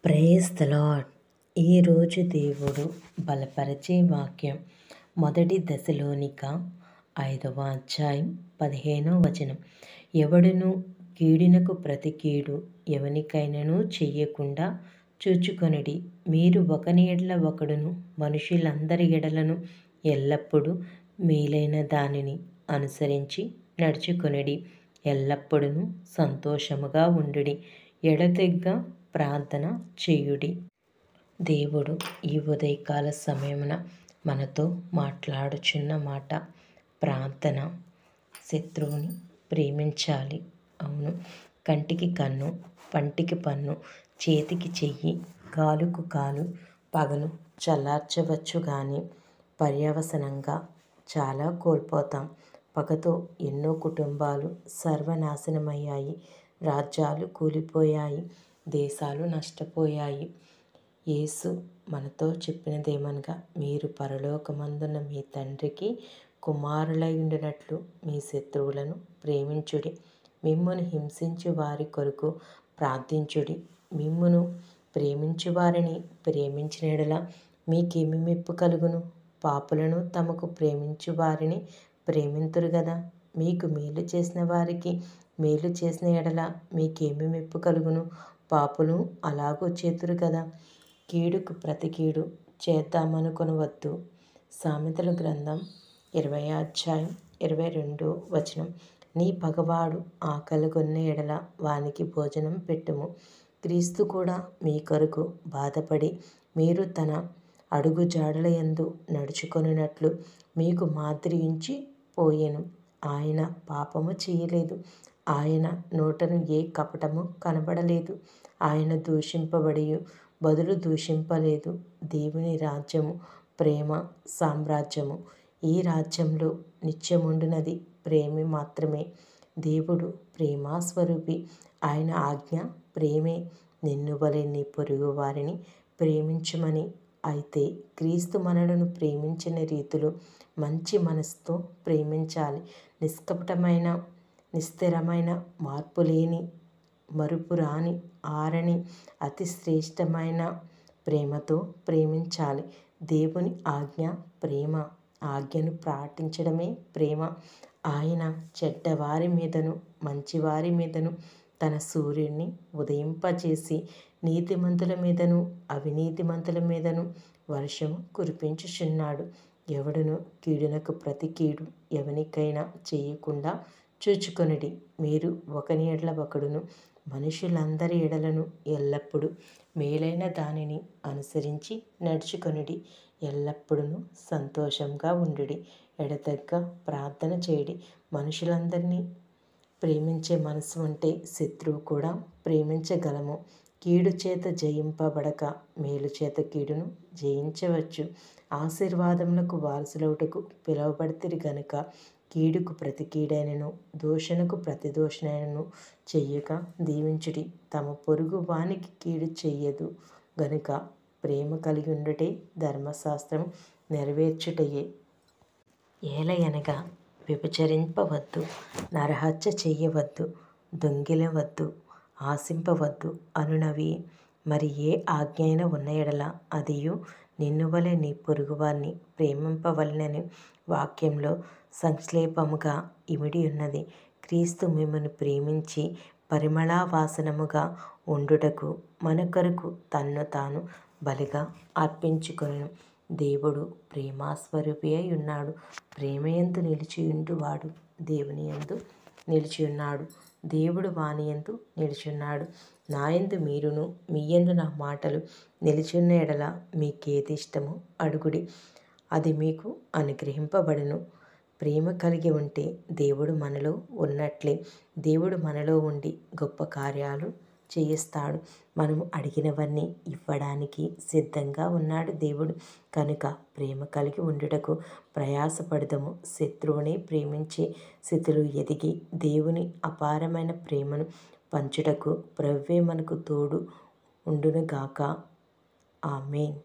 Praise the lord. ఈరోజు దేవుడు బలపరిచే వాక్యం మొదటి దశలోనిక 5వ అధ్యాయం 15వ వచనం. ఎవడును కీడునకు ప్రతి కీడు ఎవనికైనను చెయ్యకుండా చూచుకొనుడి. మీరు ఒకని ఎడల ఒకడును మనుషులందరి ఎడలను ఎల్లప్పుడూ మేలైన దానిని అనుసరించి నడుచుకొనుడి. ఎల్లప్పుడూ సంతోషముగా ఉండుడి. ఎడతెగక ప్రార్థన చేయుడి. దేవుడు ఈ ఉదయకాల సమయమున మనతో మాట్లాడుచున్న మాట ప్రార్థన. శత్రువుని ప్రేమించాలి. అవును, కంటికి కన్ను, పంటికి పన్ను, చేతికి చెయ్యి, కాలుకు కాలు, పగను చల్లార్చవచ్చు కానీ పర్యవసానంగా చాలా కోల్పోతాం. పగతో ఎన్నో కుటుంబాలు సర్వనాశనమయ్యాయి. రాజ్యాలు కూలిపోయాయి. దేశాలు నష్టపోయాయి. యేసు మనతో చెప్పినదేమనగా, మీరు పరలోకమందున్న మీ తండ్రికి కుమారులై ఉండినట్లు మీ శత్రువులను ప్రేమించుడి. మిమ్మును హింసించు వారి కొరకు ప్రార్థించుడి. మిమ్మును ప్రేమించు వారిని ప్రేమించిన యెడల మీకేమి మెప్పు కలుగును? పాపులను తమకు ప్రేమించు వారిని ప్రేమింతురు గదా. మీకు మేలు చేసిన వారికి మేలు చేసిన యెడల మీకేమి మెప్పు కలుగును? పాపులు అలాగూ చేతురు కదా. కీడుకు ప్రతి కీడు చేద్దామనుకొనవద్దు. సామెతల గ్రంథం 20వ అధ్యాయం 22వ వచనం. నీ పగవాడు ఆకలిగొన్న యెడల వానికి భోజనం పెట్టుము. క్రీస్తు కూడా మీ కొరకు బాధపడి మీరు తన అడుగు జాడల యందు నడుచుకొనున్నట్లు మీకు మాదిరి ఉంచి పోయెను. ఆయన పాపము చేయలేదు. ఆయన నోటను ఏ కపటము కనబడలేదు. ఆయన దూషింపబడి బదులు దూషింపలేదు. దేవుని రాజ్యము ప్రేమ సామ్రాజ్యము. ఈ రాజ్యంలో నిత్యముండునది ప్రేమ మాత్రమే. దేవుడు ప్రేమాస్వరూపి. ఆయన ఆజ్ఞ ప్రేమే. నిన్ను వలె నీ పొరుగు వారిని ప్రేమించుమని. అయితే క్రీస్తు మనలను ప్రేమించిన రీతిలో మంచి మనసుతో ప్రేమించాలి. నిష్కపటమైన, నిస్థిరమైన, మార్పులేని, మరుపురాని, ఆరని, అతి శ్రేష్టమైన ప్రేమతో ప్రేమించాలి. దేవుని ఆజ్ఞ ప్రేమ. ఆజ్ఞను పాటించడమే ప్రేమ. ఆయన చెడ్డవారి మీదను మంచివారి మీదను తన సూర్యుడిని ఉదయింపచేసి నీతిమంతుల మీదను అవినీతిమంతుల మీదను వర్షము కురిపించుచున్నాడు. ఎవడును కీడునకు ప్రతి కీడు ఎవనికైనా చేయకుండా చూచుకొనుడి. మీరు ఒకని ఎడల ఒకడును మనుషులందరి ఎడలను ఎల్లప్పుడూ మేలైన దానిని అనుసరించి నడుచుకొనుడి. ఎల్లప్పుడూ సంతోషంగా ఉండుడి. ఎడతెగక ప్రార్థన చేయుడి. మనుషులందరినీ ప్రేమించే మనసు ఉంటే శత్రువు కూడా ప్రేమించగలము. కీడు చేత జయింపబడక మేలు చేత కీడును జయించవచ్చు. ఆశీర్వాదములకు వారసులవుటకు పిలువబడితిరి గనుక కీడుకు ప్రతి కీడైనను దూషణకు ప్రతి దూషణైనను చెయ్యక దీవించుడి. తమ పొరుగు వానికి కీడు చెయ్యదు గనుక ప్రేమ కలిగి ఉండుటే ధర్మశాస్త్రము నెరవేర్చుటయే. ఏలయనగా వ్యభిచరింపవద్దు, నరహత్య చెయ్యవద్దు, దొంగిలవద్దు, ఆశింపవద్దు అనునవి మరి ఏ ఆజ్ఞ ఉన్న యెడల అదియు నిన్ను వలె నీ పొరుగువారిని ప్రేమింపవలెనని వాక్యంలో సంక్షేపముగా ఇమిడి ఉన్నది. క్రీస్తు మిమ్మును ప్రేమించి పరిమళవాసనముగా ఉండుటకు మన కొరకు తన్ను తాను బలిగా అర్పించుకొనెను. దేవుడు ప్రేమాస్వరూపి అయి ఉన్నాడు. ప్రేమయందు నిలిచియుండువాడు దేవుని యందు నిలిచియున్నాడు. దేవుడు వాని యందు నిలిచియున్నాడు. నా యందు మీరును మీ యందు నా మాటలు నిలిచియున్న యెడల మీకేది ఇష్టమో అడుగుడి, అది మీకు అనుగ్రహింపబడును. ప్రేమ కలిగి ఉంటే దేవుడు మనలో ఉన్నట్లే. దేవుడు మనలో ఉండి గొప్ప కార్యాలు చేయిస్తాడు. మనము అడిగినవన్నీ ఇవ్వడానికి సిద్ధంగా ఉన్నాడు దేవుడు. కనుక ప్రేమ కలిగి ఉండుటకు ప్రయాసపడదము. శత్రువుని ప్రేమించే స్థితిలో ఎదిగి దేవుని అపారమైన ప్రేమను పంచుటకు ప్రభువే మనకు తోడు ఉండునుగాక. ఆమేన్.